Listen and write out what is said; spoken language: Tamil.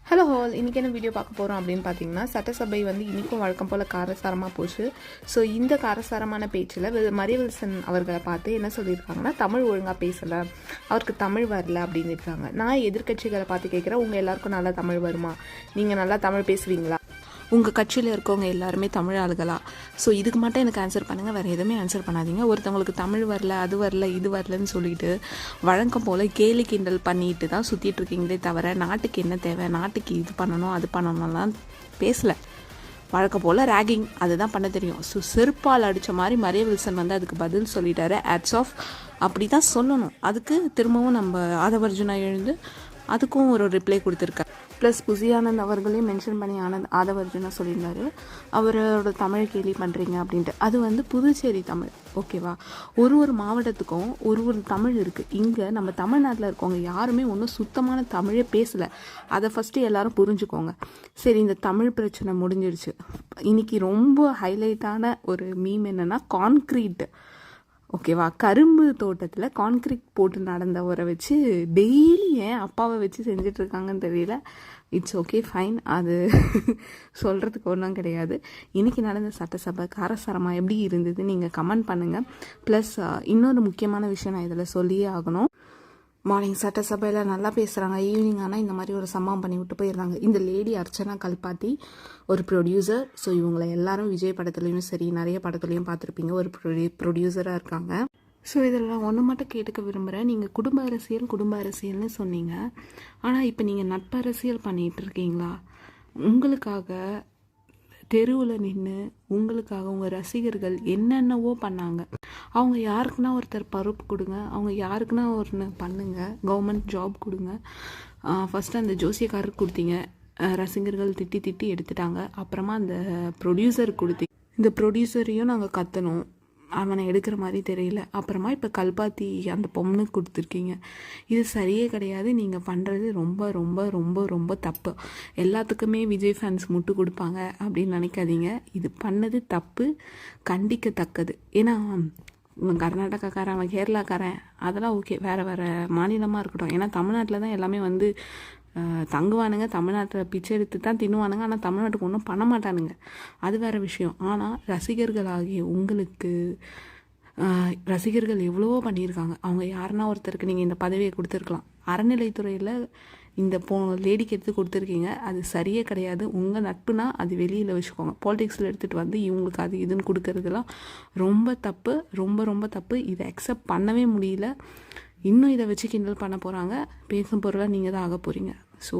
ஹலோ ஹால், இன்றைக்கி என்ன வீடியோ பார்க்க போகிறோம் அப்படின்னு பார்த்தீங்கன்னா, சட்டசபை வந்து இன்றைக்கும் வழக்கம் போல் காரசாரமாக போச்சு. ஸோ இந்த காரசாரமான பேச்சில் மரியவில்சன் அவர்களை பார்த்து என்ன சொல்லியிருக்காங்கன்னா, தமிழ் ஒழுங்காக பேசலை, அவருக்கு தமிழ் வரல அப்படின்னு இருக்காங்க. நான் எதிர்கட்சிகளை பார்த்து கேட்குறேன், உங்கள் எல்லாருக்கும் நல்லா தமிழ் வருமா? நீங்கள் நல்லா தமிழ் பேசுவீங்களா? உங்கள் கட்சியில் இருக்கவங்க எல்லாருமே தமிழ் ஆளுகளா? ஸோ இதுக்கு மட்டும் எனக்கு ஆன்சர் பண்ணுங்கள், வேறு எதுவுமே ஆன்சர் பண்ணாதீங்க. ஒருத்தவங்களுக்கு தமிழ் வரல, அது வரல, இது வரலன்னு சொல்லிட்டு வழக்கம் போல் கேலி கிண்டல் பண்ணிட்டு தான் சுற்றிட்டு இருக்கீங்களே தவிர, நாட்டுக்கு என்ன தேவை, நாட்டுக்கு இது பண்ணணும் அது பண்ணணும்லாம் பேசலை. வழக்கம் போல் ரேகிங் அதுதான் பண்ண தெரியும். ஸோ செருப்பால் அடித்த மாதிரி மரியவில்சன் வந்து அதுக்கு பதில் சொல்லிட்டாரு. ஆட்ஸ் ஆஃப் அப்படி தான் சொல்லணும். அதுக்கு திரும்பவும் நம்ம ஆதவர்ஜுனா எழுந்து அதுக்கும் ஒரு ரிப்ளை கொடுத்துருக்காரு. ப்ளஸ் புசி ஆனந்த் அவர்களையும் மென்ஷன் பண்ணி ஆதவர்ஜுனா சொல்லியிருந்தாரு, அவரோட தமிழ் கேலி பண்ணுறீங்க அப்படின்ட்டு. அது வந்து புதுச்சேரி தமிழ், ஓகேவா? ஒரு மாவட்டத்துக்கும் ஒரு தமிழ் இருக்குது. இங்கே நம்ம தமிழ்நாட்டில் இருக்கவங்க யாருமே ஒன்றும் சுத்தமான தமிழே பேசலை. அதை ஃபஸ்ட்டு எல்லோரும் புரிஞ்சுக்கோங்க. சரி, இந்த தமிழ் பிரச்சனை முடிஞ்சிடுச்சு. இன்றைக்கி ரொம்ப ஹைலைட்டான ஒரு மீம் என்னென்னா, கான்க்ரீட், ஓகேவா? கரும்பு தோட்டத்தில் கான்க்ரீட் போட்டு நடந்தவரை வச்சு டெய்லி ஏன் அப்பாவை வச்சு செஞ்சிட்ருக்காங்கன்னு தெரியல. இட்ஸ் ஓகே, ஃபைன், அது சொல்கிறதுக்கு ஒன்றும் கிடையாது. இன்றைக்கி நடந்த சட்டசபை காரசாரமாக எப்படி இருந்தது நீங்கள் கமெண்ட் பண்ணுங்கள். ப்ளஸ் இன்னொரு முக்கியமான விஷயம் நான் இதில் சொல்லியே ஆகணும். மார்னிங் சட்டசபையில் நல்லா பேசுகிறாங்க, ஈவினிங் ஆனால் இந்த மாதிரி ஒரு சம்பவம் பண்ணி விட்டு போயிடுறாங்க. இந்த லேடி அர்ச்சனா கல்பாத்தி ஒரு ப்ரொடியூசர். ஸோ இவங்களை எல்லாரும் விஜய் படத்துலையும் சரி நிறைய படத்துலையும் பார்த்துருப்பீங்க, ஒரு ப்ரொடியூசராக இருக்காங்க. ஸோ இதெல்லாம் ஒன்று மட்டும் கேட்டுக்க விரும்புகிறேன். நீங்கள் குடும்ப அரசியல்னு சொன்னீங்க, ஆனால் இப்போ நீங்கள் நட்பு அரசியல் பண்ணிகிட்டு இருக்கீங்களா? உங்களுக்காக தெருவில் நின்று உங்களுக்காக உங்கள் ரசிகர்கள் என்னென்னவோ பண்ணாங்க. அவங்க யாருக்குன்னா ஒருத்தர் பருப்பு கொடுங்க, அவங்க யாருக்குன்னா ஒன்று பண்ணுங்க, கவர்மெண்ட் ஜாப் கொடுங்க. ஃபஸ்ட்டு அந்த ஜோசியக்காரருக்கு கொடுத்தீங்க, ரசிகர்கள் திட்டி எடுத்துட்டாங்க. அப்புறமா அந்த ப்ரொடியூசருக்கு கொடுத்தீங்க. இந்த ப்ரொடியூசரையும் நாங்கள் கற்றணும், அவனை எடுக்கிற மாதிரி தெரியல. அப்புறமா இப்போ கல்பாத்தி அந்த பொண்ணுக்கு கொடுத்துருக்கீங்க. இது சரியே கிடையாது. நீங்கள் பண்ணுறது ரொம்ப ரொம்ப ரொம்ப ரொம்ப தப்பு. எல்லாத்துக்குமே விஜய் ஃபேன்ஸ் முட்டு கொடுப்பாங்க அப்படின்னு நினைக்காதீங்க. இது பண்ணது தப்பு, கண்டிக்கத்தக்கது. ஏன்னா இவன் கர்நாடகாக்காரன், அவன் கேரளாக்காரன், அதெல்லாம் ஓகே, வேறு மாநிலமாக இருக்கட்டும். ஏன்னா தமிழ்நாட்டில் தான் எல்லாமே வந்து தங்குவானுங்க, தமிழ்நாட்டில் பிச்சை எடுத்து தான் தின்னுவானுங்க. ஆனால் தமிழ்நாட்டுக்கு ஒன்றும் பண்ண மாட்டானுங்க, அது வேறு விஷயம். ஆனால் ரசிகர்களாகிய உங்களுக்கு ரசிகர்கள் எவ்வளவோ பண்ணியிருக்காங்க. அவங்க யாருன்னா ஒருத்தருக்கு நீங்கள் இந்த பதவியை கொடுத்துருக்கலாம். அறநிலைத்துறையில் இந்த லேடிக்கு எடுத்து கொடுத்துருக்கீங்க, அது சரியே கிடையாது. உங்கள் நட்புனா அது வெளியில் வச்சுக்கோங்க. பாலிடிக்ஸில் எடுத்துகிட்டு வந்து இவங்களுக்கு அது இதுன்னு கொடுக்கறதுலாம் ரொம்ப தப்பு, ரொம்ப ரொம்ப தப்பு. இதை அக்செப்ட் பண்ணவே முடியல. இன்னும் இதை வச்சு கிண்டல் பண்ண போகிறாங்க. பேசும் பொருளாக நீங்கள் தான் ஆக போகிறீங்க. ஸோ